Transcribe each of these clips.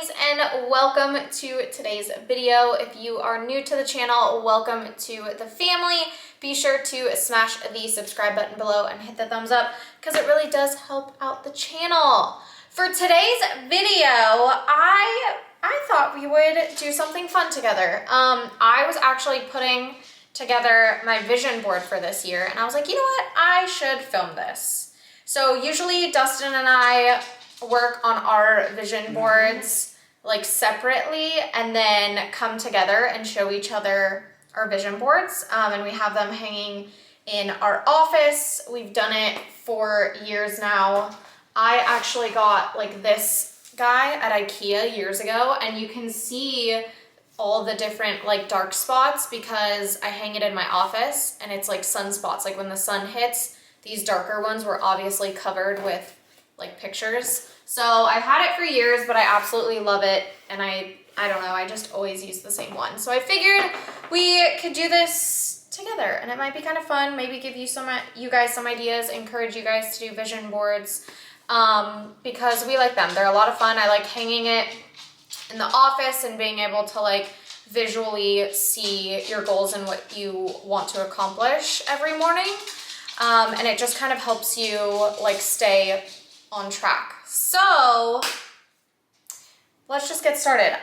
homies, and welcome to today's video. If you are new to the channel, welcome to the family. Be sure to smash the subscribe button below and hit the thumbs up because it really does help out the channel. For today's video, I thought we would do something fun together. I was actually putting together my vision board for this year, and I was like, you know what? I should film this. So usually Dustin and I work on our vision boards like separately and then come together and show each other our vision boards, and we have them hanging in our office. We've done it for years now. I actually got like this guy at IKEA years ago, and you can see all the different like dark spots because I hang it in my office, and it's like sunspots. Like when the sun hits, these darker ones were obviously covered with like pictures. So I've had it for years, but I absolutely love it, and I don't know, I just always use the same one. So I figured we could do this together, and it might be kind of fun, maybe give you guys some ideas, encourage you guys to do vision boards, because we like them. They're a lot of fun. I like hanging it in the office and being able to like visually see your goals and what you want to accomplish every morning. And it just kind of helps you like stay on track. So let's just get started.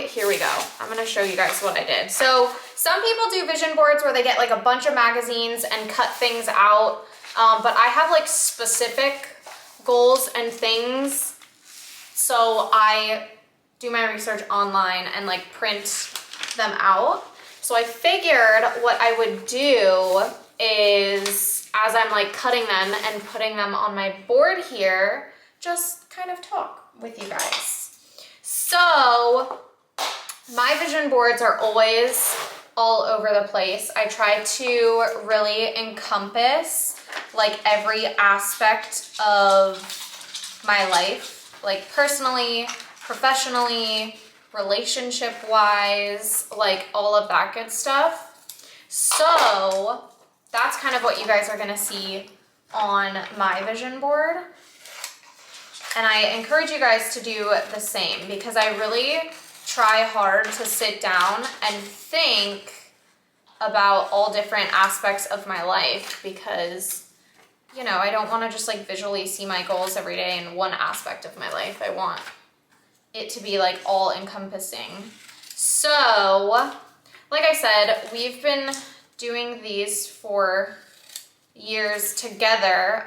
Here we go. I'm gonna show you guys what I did. So some people do vision boards where they get like a bunch of magazines and cut things out, but I have like specific goals and things. So I do my research online and like print them out. So I figured what I would do is, as I'm like cutting them and putting them on my board here, just kind of talk with you guys. So my vision boards are always all over the place. I try to really encompass like every aspect of my life, like personally, professionally, relationship-wise, like all of that good stuff. So that's kind of what you guys are gonna see on my vision board. And I encourage you guys to do the same because I really try hard to sit down and think about all different aspects of my life because, you know, I don't wanna just like visually see my goals every day in one aspect of my life. I want it to be like all encompassing. So, like I said, we've been doing these for years together.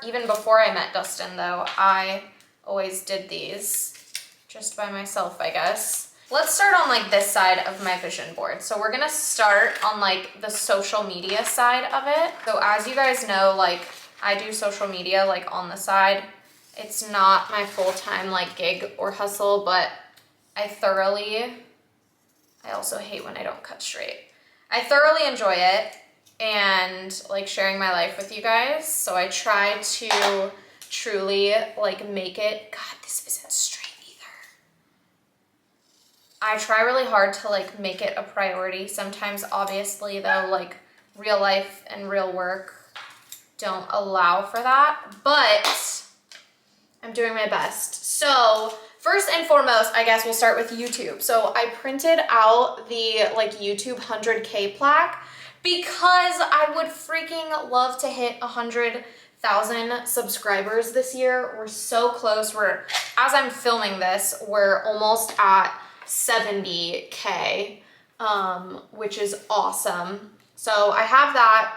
Even before I met Dustin though, I always did these just by myself, I guess. Let's start on like this side of my vision board. So we're gonna start on like the social media side of it. So as you guys know, like I do social media like on the side. It's not my full-time like gig or hustle, but I also hate when I don't cut straight. I thoroughly enjoy it and like sharing my life with you guys. So I try to truly like make it, God, this isn't straight either. I try really hard to like make it a priority. Sometimes obviously though, like real life and real work don't allow for that, but I'm doing my best. So first and foremost, I guess we'll start with YouTube. So I printed out the like YouTube 100K plaque because I would freaking love to hit 100,000 subscribers this year. We're so close. As I'm filming this, we're almost at 70K, which is awesome. So I have that.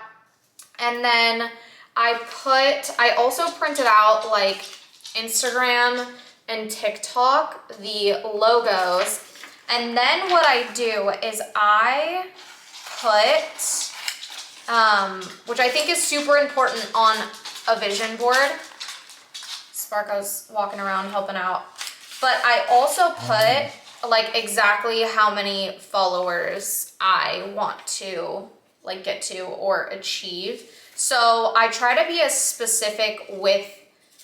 And then I also printed out like Instagram and TikTok, the logos. And then what I do is I put, which I think is super important on a vision board. Sparko's walking around helping out. But I also put like exactly how many followers I want to like get to or achieve. So I try to be as specific with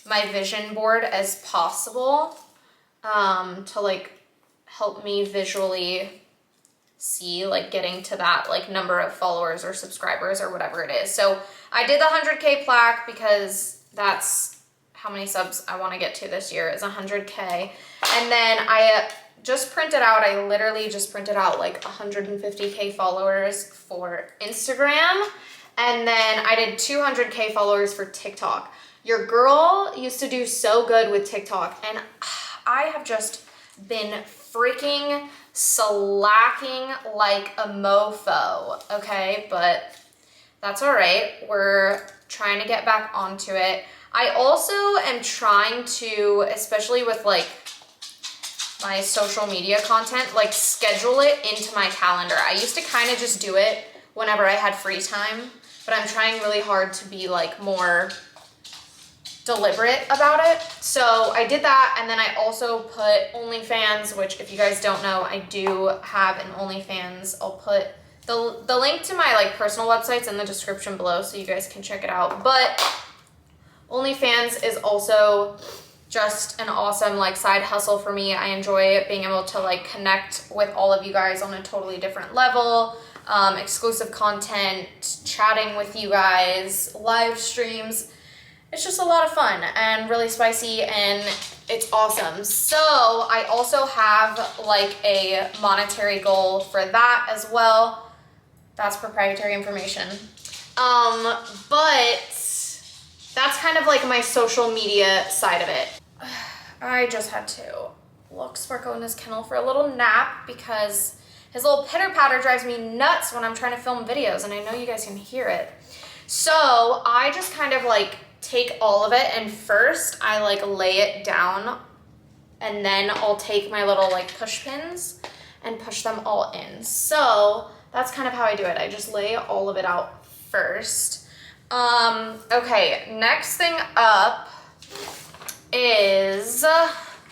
my vision board as possible, to like help me visually see like getting to that like number of followers or subscribers or whatever it is. So I did the 100K plaque because that's how many subs I want to get to this year is 100K. And then I just printed out, I literally just printed out like 150K followers for Instagram. And then I did 200K followers for TikTok. Your girl used to do so good with TikTok, and I have just been freaking slacking like a mofo, okay? But that's all right. We're trying to get back onto it. I also am trying to, especially with like my social media content, like schedule it into my calendar. I used to kind of just do it whenever I had free time, but I'm trying really hard to be like more deliberate about it. So I did that, and then I also put OnlyFans, which if you guys don't know, I do have an OnlyFans. I'll put the link to my like personal websites in the description below so you guys can check it out. But OnlyFans is also just an awesome like side hustle for me. I enjoy being able to like connect with all of you guys on a totally different level. Exclusive content, chatting with you guys, live streams. It's just a lot of fun and really spicy, and it's awesome. So I also have like a monetary goal for that as well. That's proprietary information. But that's kind of like my social media side of it. I just had to look Sparko in his kennel for a little nap because his little pitter patter drives me nuts when I'm trying to film videos, and I know you guys can hear it. So I just kind of like take all of it, and first I like lay it down, and then I'll take my little like push pins and push them all in. So that's kind of how I do it. I just lay all of it out first. Okay, next thing up is,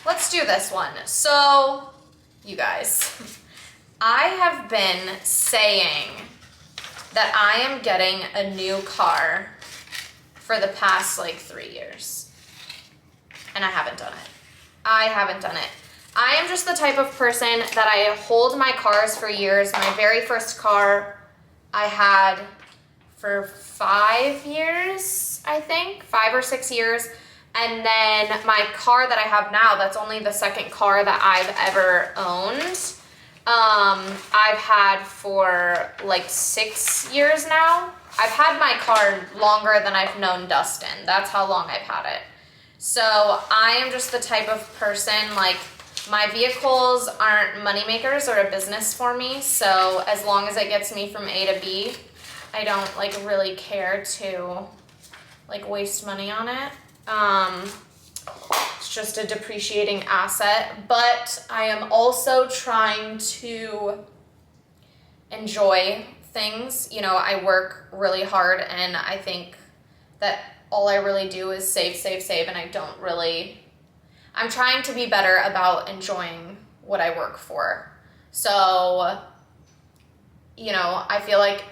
let's do this one. So you guys, I have been saying that I am getting a new car for the past like 3 years, and I haven't done it. I haven't done it. I am just the type of person that I hold my cars for years. My very first car I had for 5 years, I think, 5 or 6 years. And then my car that I have now, that's only the second car that I've ever owned. I've had for like 6 years now. I've had my car longer than I've known Dustin. That's how long I've had it. So I am just the type of person, like, my vehicles aren't money makers or a business for me. So as long as it gets me from A to B, I don't like really care to like waste money on it. It's just a depreciating asset, but I am also trying to enjoy things. You know, I work really hard, and I think that all I really do is save, and I don't really, I'm trying to be better about enjoying what I work for. So, you know, I feel like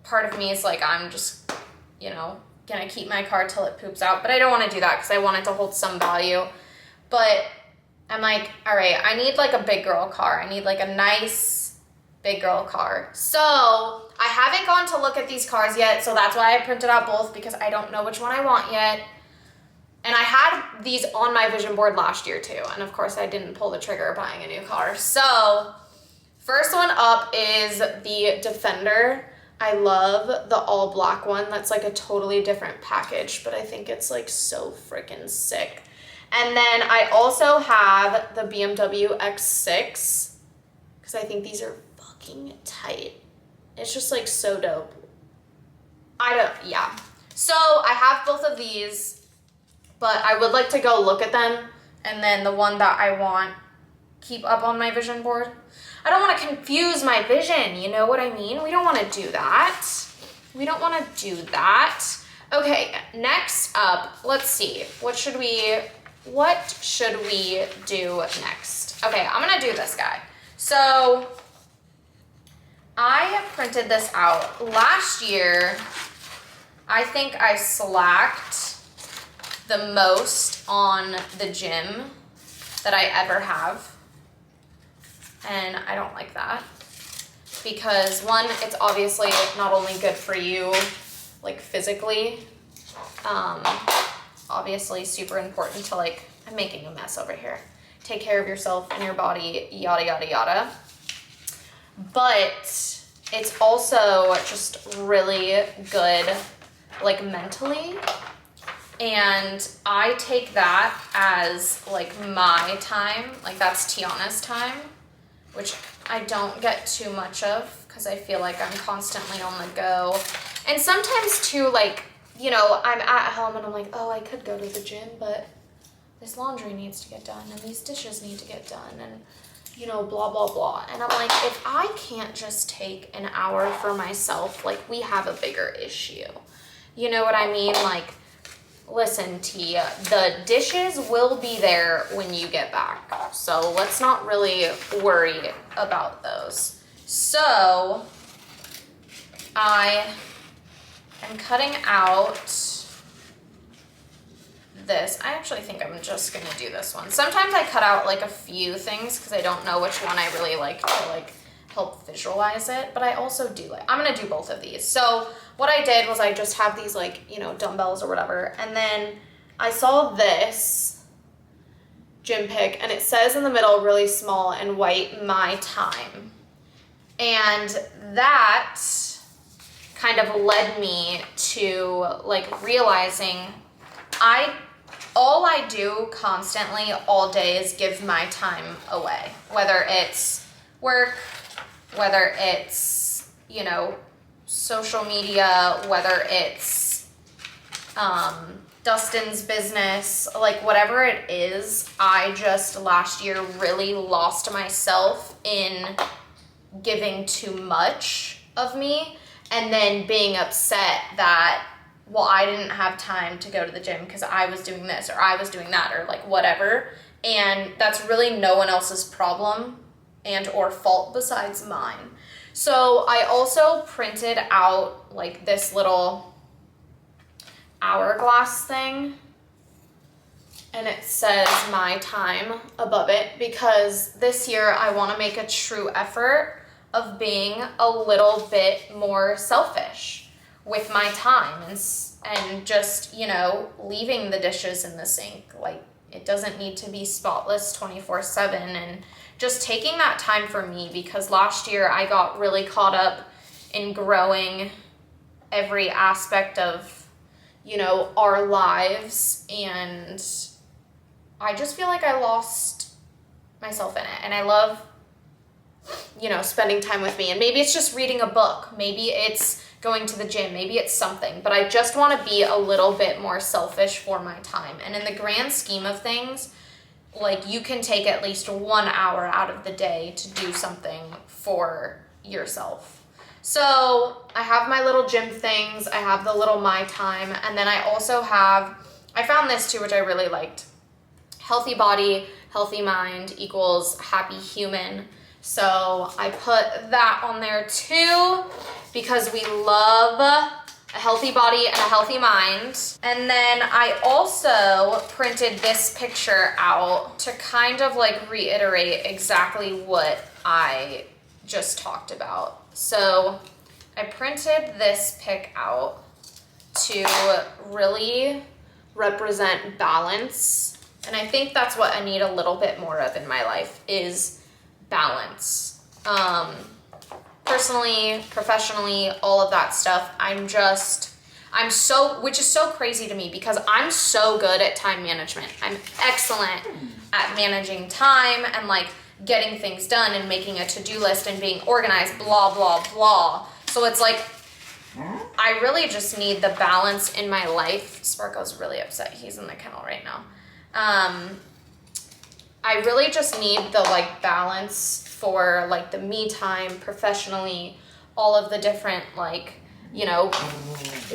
part of me is like, I'm just, you know, gonna keep my car till it poops out, but I don't want to do that because I want it to hold some value. But I'm like, all right, I need like a big girl car. I need like a nice big girl car. So I haven't gone to look at these cars yet, so that's why I printed out both, because I don't know which one I want yet. And I had these on my vision board last year too, and of course I didn't pull the trigger buying a new car. So first one up is the Defender. I love the all black one. That's like a totally different package, but I think it's like so freaking sick. And then I also have the BMW X6, because I think these are fucking tight. It's just like so dope. Yeah. So I have both of these, but I would like to go look at them, and then the one that I want, keep up on my vision board. I don't want to confuse my vision, you know what I mean? We don't want to do that. We don't want to do that. Okay, next up, let's see. What should we do next? Okay, I'm going to do this guy. So I printed this out. Last year, I think I slacked the most on the gym that I ever have. And I don't like that, because one, it's obviously not only good for you like physically, obviously super important to like, I'm making a mess over here. Take care of yourself and your body, yada, yada, yada. But it's also just really good, like mentally. And I take that as like my time, like that's Tiana's time, which I don't get too much of because I feel like I'm constantly on the go. And sometimes too, like, you know, I'm at home and I'm like, oh, I could go to the gym, but this laundry needs to get done and these dishes need to get done and, you know, blah, blah, blah. And I'm like, if I can't just take an hour for myself, like we have a bigger issue. You know what I mean? Like, listen, T, the dishes will be there when you get back. So let's not really worry about those. So I am cutting out this. I actually think I'm just gonna do this one. Sometimes I cut out like a few things because I don't know which one I really like to like help visualize it, but I also do like, I'm gonna do both of these. So what I did was I just have these like, you know, dumbbells or whatever, and then I saw this gym pic and it says in the middle really small and white, my time. And that kind of led me to like realizing all I do constantly all day is give my time away, whether it's work, whether it's, you know, social media, whether it's Dustin's business, like whatever it is. I just last year really lost myself in giving too much of me and then being upset that, well, I didn't have time to go to the gym because I was doing this or I was doing that or like whatever. And that's really no one else's problem and or fault besides mine. So I also printed out like this little hourglass thing and it says my time above it because this year I want to make a true effort of being a little bit more selfish with my time and just, you know, leaving the dishes in the sink. Like it doesn't need to be spotless 24/7 and just taking that time for me because last year I got really caught up in growing every aspect of, you know, our lives, and I just feel like I lost myself in it. And I love, you know, spending time with me, and maybe it's just reading a book, maybe it's going to the gym, maybe it's something, but I just want to be a little bit more selfish for my time. And in the grand scheme of things, like you can take at least 1 hour out of the day to do something for yourself. So I have my little gym things, I have the little my time, and then I also have, I found this too, which I really liked. Healthy body, healthy mind equals happy human. So I put that on there too because we love a healthy body and a healthy mind. And then I also printed this picture out to kind of like reiterate exactly what I just talked about. So I printed this pic out to really represent balance. And I think that's what I need a little bit more of in my life is balance. Personally, professionally, all of that stuff. Which is so crazy to me because I'm so good at time management. I'm excellent at managing time and like getting things done and making a to-do list and being organized, blah, blah, blah. So it's like, I really just need the balance in my life. Sparko's really upset. He's in the kennel right now. I really just need the like balance for like the me time professionally, all of the different like, you know,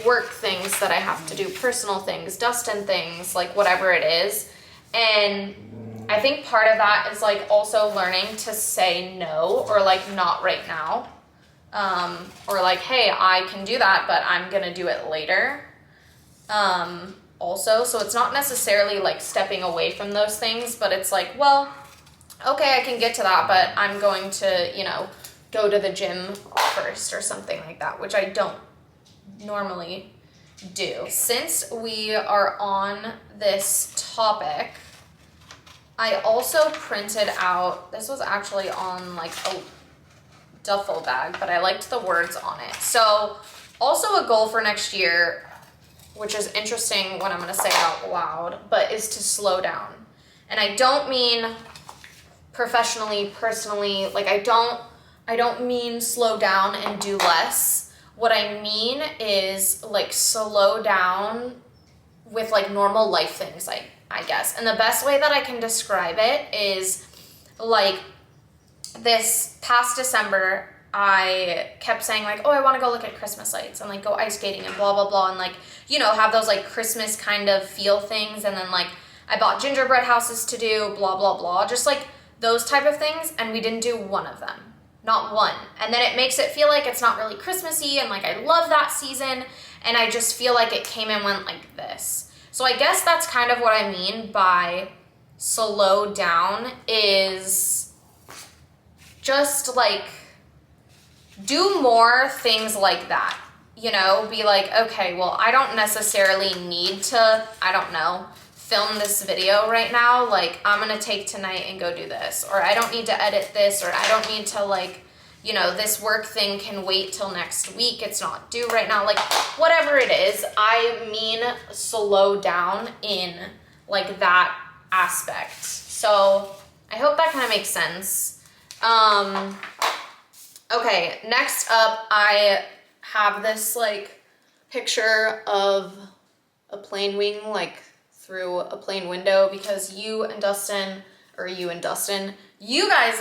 work things that I have to do, personal things, Dustin things, like whatever it is. And I think part of that is like also learning to say no or like not right now. Or like, hey, I can do that, but I'm gonna do it later. Also, so it's not necessarily like stepping away from those things, but it's like, well, okay, I can get to that, but I'm going to, you know, go to the gym first or something like that, which I don't normally do. Since we are on this topic, I also printed out, this was actually on like a duffel bag, but I liked the words on it. So also a goal for next year, which is interesting what I'm gonna say out loud, but is to slow down. And I don't mean professionally, personally, like I don't mean slow down and do less. What I mean is like slow down with like normal life things, I guess. And the best way that I can describe it is like this past December, I kept saying like, oh, I want to go look at Christmas lights and like go ice skating and blah, blah, blah. And like, you know, have those like Christmas kind of feel things. And then like I bought gingerbread houses to do, blah, blah, blah. Just like those type of things. And we didn't do one of them. Not one. And then it makes it feel like it's not really Christmassy, and like I love that season, and I just feel like it came and went like this. So I guess that's kind of what I mean by slow down, is just like do more things like that. You know, be like, okay, well, I don't necessarily need to, I don't know, film this video right now, like I'm gonna take tonight and go do this, or I don't need to edit this, or I don't need to like, you know, this work thing can wait till next week, it's not due right now, like whatever it is. I mean slow down in like that aspect. So I hope that kind of makes sense. Okay, next up I have this like picture of a plane wing like through a plane window, because you guys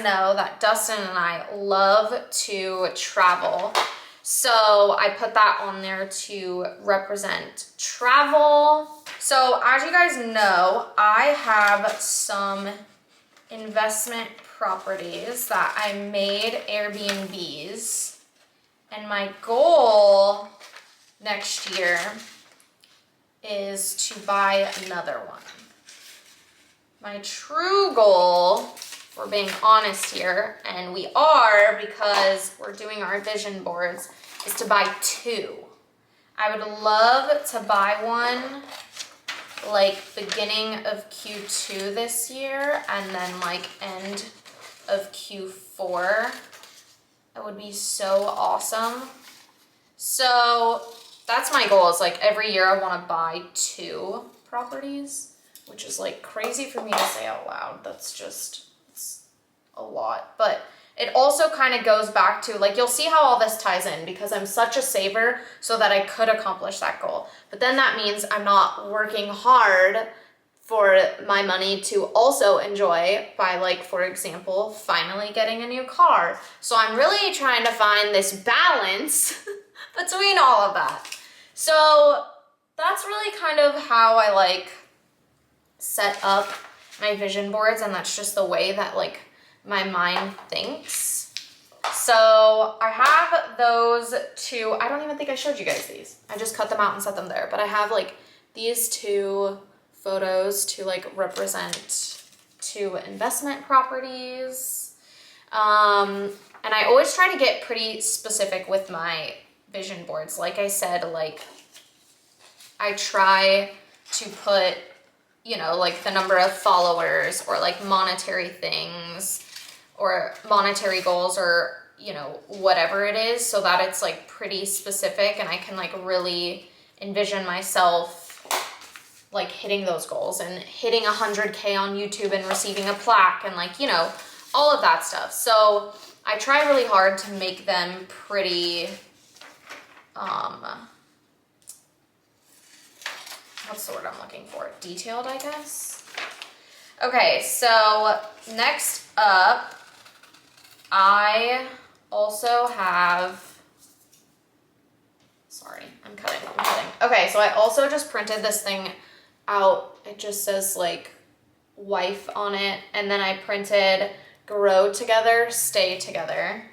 know that Dustin and I love to travel. So I put that on there to represent travel. So as you guys know, I have some investment properties that I made Airbnbs, and my goal next year is to buy another one. My true goal, if we're being honest here, and we are because we're doing our vision boards, is to buy two. I would love to buy one like beginning of Q2 this year, and then like end of Q4. That would be so awesome. So that's my goal, is like every year I want to buy two properties, which is like crazy for me to say out loud. That's just, it's a lot. But it also kind of goes back to like, you'll see how all this ties in, because I'm such a saver so that I could accomplish that goal. But then that means I'm not working hard for my money to also enjoy by like, for example, finally getting a new car. So I'm really trying to find this balance between all of that. So that's really kind of how I like set up my vision boards, and that's just the way that like my mind thinks. So I have those two. I don't even think I showed you guys these. I just cut them out and set them there. But I have like these two photos to like represent two investment properties. And I always try to get pretty specific with my vision boards. Like I said, like I try to put, you know, like the number of followers, or like monetary things, or monetary goals, or, you know, whatever it is, so that it's like pretty specific and I can like really envision myself like hitting those goals and hitting 100K on YouTube and receiving a plaque and like, you know, all of that stuff. So I try really hard to make them pretty, what's the word I'm looking for? Detailed, I guess. Okay, so next up, I also have, sorry, I'm cutting. Okay, so I also just printed this thing out. It just says like wife on it, and then I printed grow together, stay together.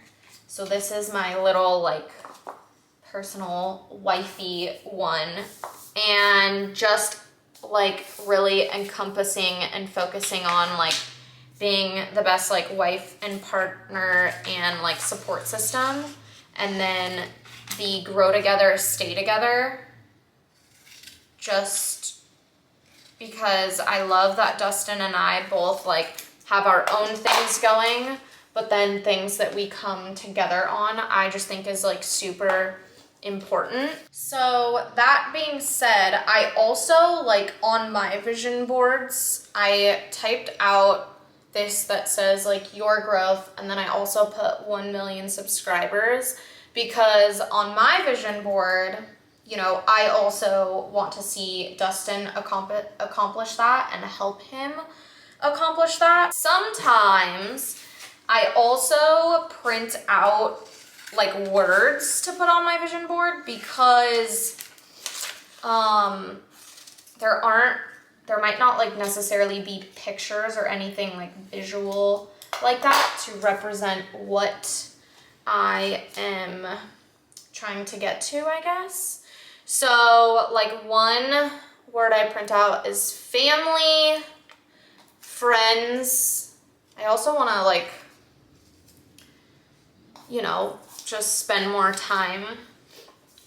So this is my little like personal wifey one, and just like really encompassing and focusing on like being the best like wife and partner and like support system. And then the grow together, stay together just because I love that Dustin and I both like have our own things going, but then things that we come together on, I just think is like super important. So that being said, I also like on my vision boards, I typed out this that says like your growth, and then I also put 1 million subscribers, because on my vision board, you know, I also want to see Dustin accomplish that and help him accomplish that. Sometimes I I print out like words to put on my vision board because there might not like necessarily be pictures or anything like visual like that to represent what I am trying to get to, I guess. So like one word I print out is family, friends. I also want to like, you know, just spend more time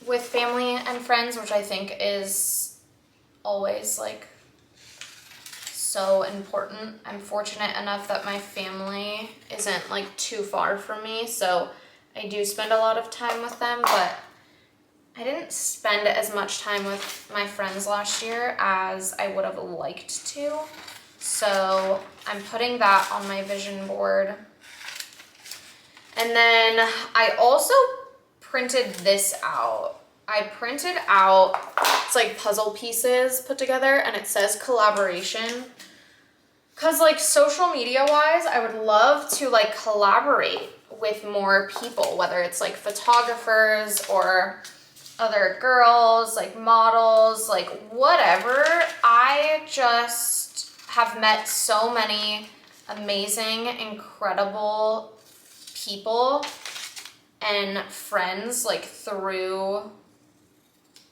with family and friends, which I think is always like so important. I'm fortunate enough that my family isn't like too far from me, so I do spend a lot of time with them, but I didn't spend as much time with my friends last year as I would have liked to. So I'm putting that on my vision board. And then I also printed this out. I printed out, it's like puzzle pieces put together, and it says collaboration. Cause like social media wise, I would love to like collaborate with more people, whether it's like photographers or other girls, like models, like whatever. I just have met so many amazing, incredible people and friends like through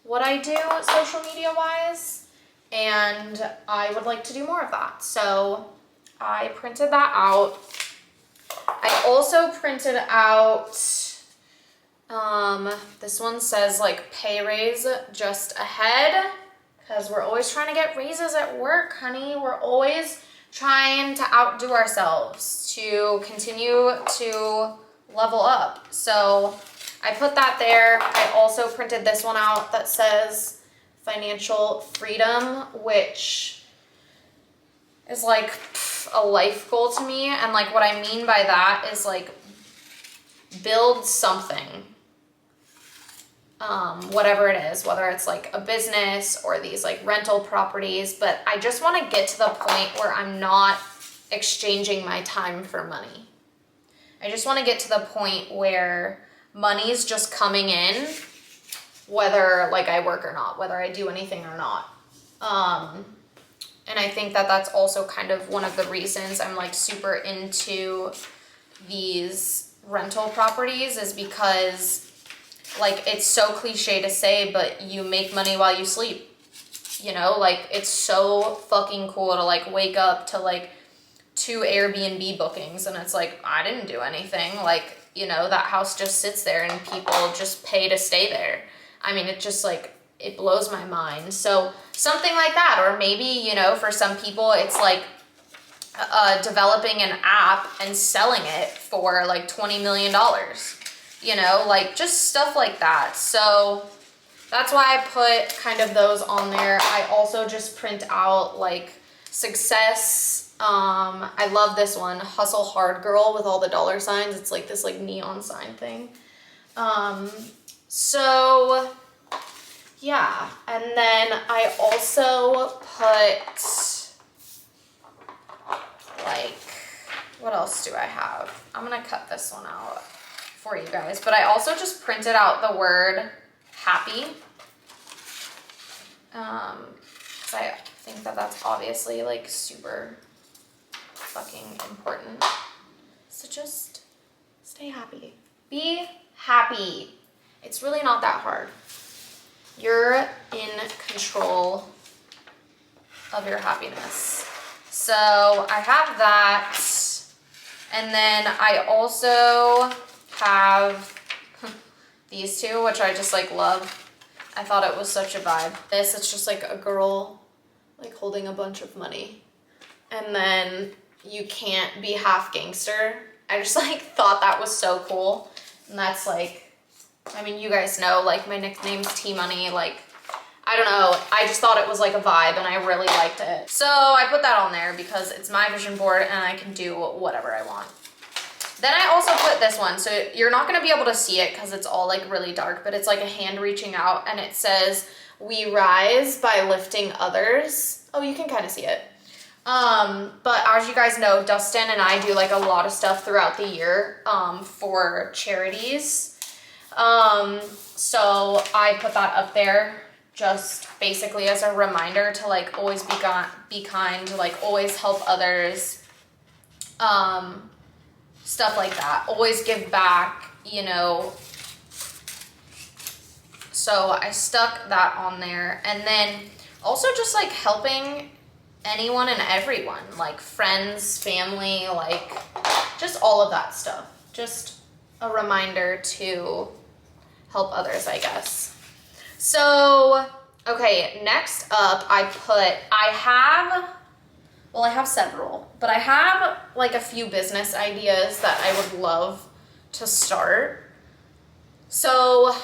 what I do social media wise, and I would like to do more of that. So I printed that out. I also printed out this one says like pay raise just ahead, because we're always trying to get raises at work, honey. We're always trying to outdo ourselves to continue to level up. So I put that there. I also printed this one out that says financial freedom, which is like a life goal to me. And like what I mean by that is like build something, whatever it is, whether it's like a business or these like rental properties, but I just want to get to the point where I'm not exchanging my time for money. I just want to get to the point where money's just coming in, whether like I work or not, whether I do anything or not. And I think that that's also kind of one of the reasons I'm like super into these rental properties, is because like it's so cliche to say, but you make money while you sleep. You know, like it's so fucking cool to like wake up to like 2 Airbnb bookings and it's like, I didn't do anything. Like, you know, that house just sits there and people just pay to stay there. I mean, it just like, it blows my mind. So something like that, or maybe, you know, for some people it's like developing an app and selling it for like $20 million, you know, like just stuff like that. So that's why I put kind of those on there. I also just print out like success. I love this one, hustle hard girl, with all the dollar signs. It's like this like neon sign thing. So yeah, and then I also put like, what else do I have? I'm gonna cut this one out for you guys, but I also just printed out the word happy. 'Cause I think that that's obviously like super fucking important. So just stay happy. Be happy. It's really not that hard. You're in control of your happiness. So I have that. And then I also have these two, which I just like love. I thought it was such a vibe. This, it's just like a girl like holding a bunch of money. And then you can't be half gangster. I just like thought that was so cool. And that's like, I mean, you guys know, like my nickname's T-Money, like, I don't know, I just thought it was like a vibe and I really liked it. So I put that on there because it's my vision board and I can do whatever I want. Then I also put this one, so you're not gonna be able to see it because it's all like really dark, but it's like a hand reaching out and it says, "We rise by lifting others." Oh, you can kind of see it. But as you guys know, Dustin and I do like a lot of stuff throughout the year for charities. So I put that up there just basically as a reminder to like always be kind, like always help others, stuff like that. Always give back, you know. So I stuck that on there. And then also just like helping anyone and everyone, like friends, family, like just all of that stuff. Just a reminder to help others, I guess. So, okay, next up I have several, but I have like a few business ideas that I would love to start. So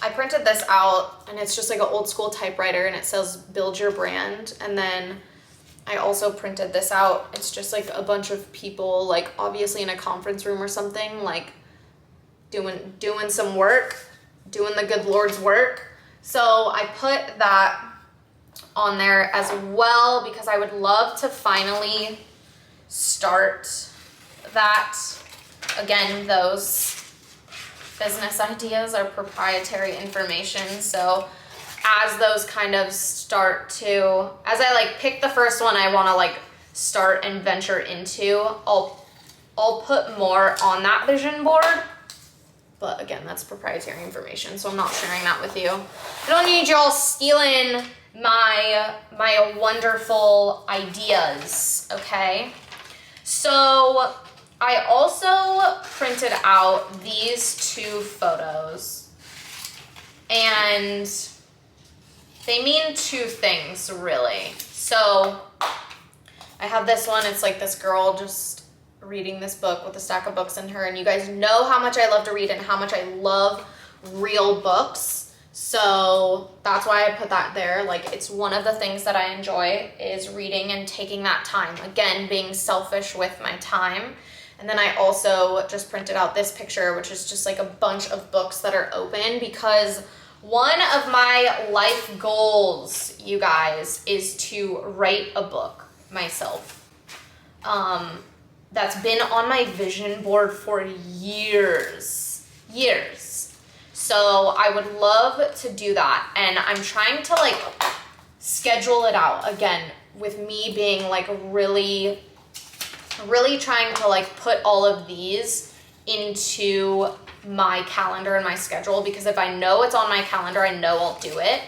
I printed this out and it's just like an old school typewriter and it says build your brand. And then I also printed this out. It's just like a bunch of people, like obviously in a conference room or something, like doing some work, doing the good Lord's work. So I put that on there as well because I would love to finally start that. Again, those business ideas are proprietary information. So as those kind of start to, as I like pick the first one I want to like start and venture into, I'll put more on that vision board. But again, that's proprietary information, so I'm not sharing that with you. I don't need y'all stealing my wonderful ideas, okay? So I also printed out these two photos, and they mean two things, really. So I have this one, it's like this girl just reading this book with a stack of books in her, and you guys know how much I love to read and how much I love real books, so that's why I put that there. Like, it's one of the things that I enjoy is reading and taking that time, again, being selfish with my time. And then I also just printed out this picture, which is just like a bunch of books that are open, because one of my life goals, you guys, is to write a book myself. That's been on my vision board for years. So I would love to do that. And I'm trying to like schedule it out, again, with me being like really trying to like put all of these into my calendar and my schedule, because if I know it's on my calendar, I know I'll do it.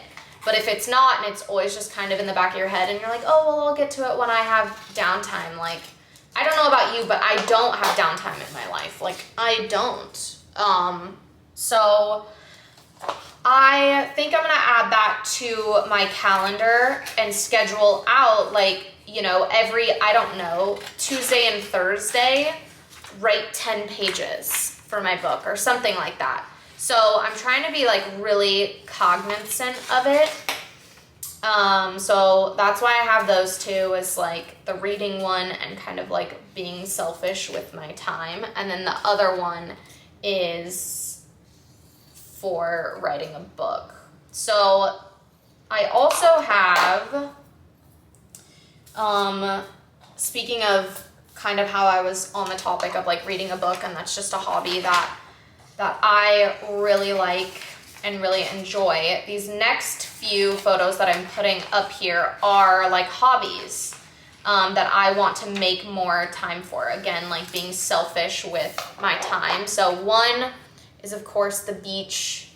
But if it's not, and it's always just kind of in the back of your head and you're like, oh, well, I'll get to it when I have downtime, like, I don't know about you, but I don't have downtime in my life. Like, I don't. So I think I'm gonna add that to my calendar and schedule out, like, you know, every, I don't know, Tuesday and Thursday, write 10 pages for my book or something like that. So I'm trying to be like really cognizant of it. So that's why I have those two, is like the reading one and kind of like being selfish with my time. And then the other one is for writing a book. So I also have, speaking of kind of how I was on the topic of like reading a book, and that's just a hobby that I really like and really enjoy. These next few photos that I'm putting up here are like hobbies that I want to make more time for. Again, like being selfish with my time. So one is, of course, the beach.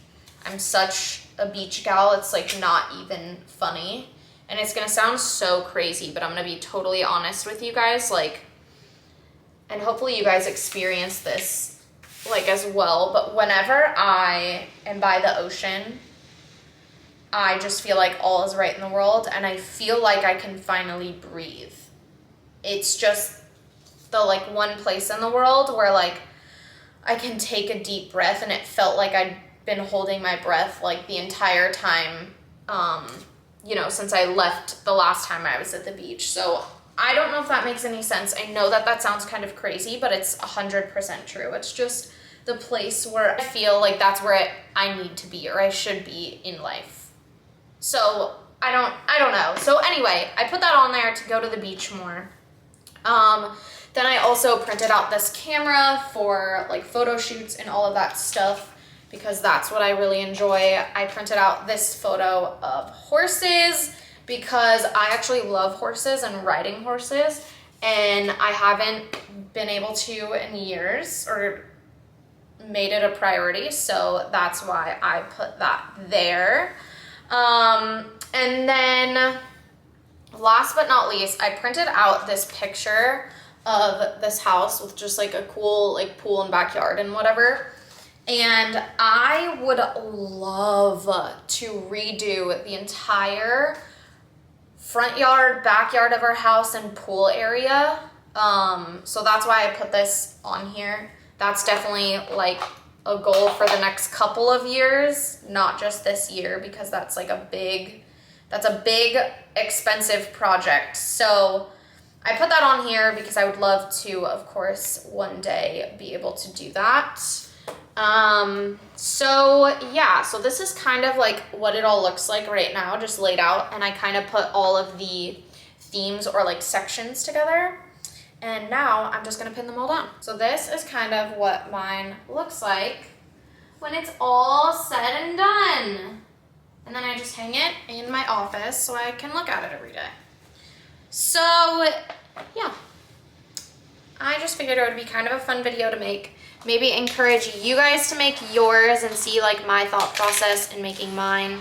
I'm such a beach gal, it's like not even funny. And it's gonna sound so crazy, but I'm gonna be totally honest with you guys, like, and hopefully you guys experience this like as well, but whenever I am by the ocean, I just feel like all is right in the world, and I feel like I can finally breathe. It's just the like one place in the world where like I can take a deep breath, and it felt like I'd been holding my breath like the entire time, you know, since I left the last time I was at the beach. So I don't know if that makes any sense. I know that that sounds kind of crazy, but it's 100% true. It's just the place where I feel like that's where I need to be, or I should be in life. So I don't know. So anyway, I put that on there to go to the beach more. Then I also printed out this camera for like photo shoots and all of that stuff, because that's what I really enjoy. I printed out this photo of horses because I actually love horses and riding horses, and I haven't been able to in years or made it a priority, so that's why I put that there. And then last but not least, I printed out this picture of this house with just like a cool like pool and backyard and whatever. And I would love to redo the entire front yard, backyard of our house and pool area. So that's why I put this on here. That's definitely like a goal for the next couple of years, not just this year, because that's like a big expensive project. So I put that on here because I would love to, of course, one day be able to do that. So yeah, so this is kind of like what it all looks like right now, just laid out, and I kind of put all of the themes or like sections together, and now I'm just gonna pin them all down. So this is kind of what mine looks like when it's all said and done. And then I just hang it in my office so I can look at it every day. So yeah, I just figured it would be kind of a fun video to make. Maybe encourage you guys to make yours and see like my thought process in making mine.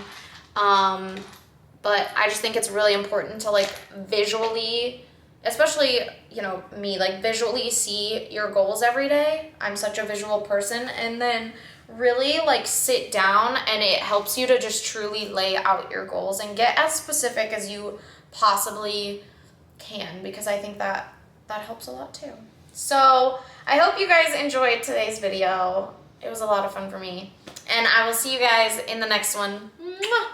But I just think it's really important to like visually, especially, you know, me, like visually see your goals every day. I'm such a visual person. And then really like sit down, and it helps you to just truly lay out your goals and get as specific as you possibly can, because I think that helps a lot too. So I hope you guys enjoyed today's video. It was a lot of fun for me, and I will see you guys in the next one.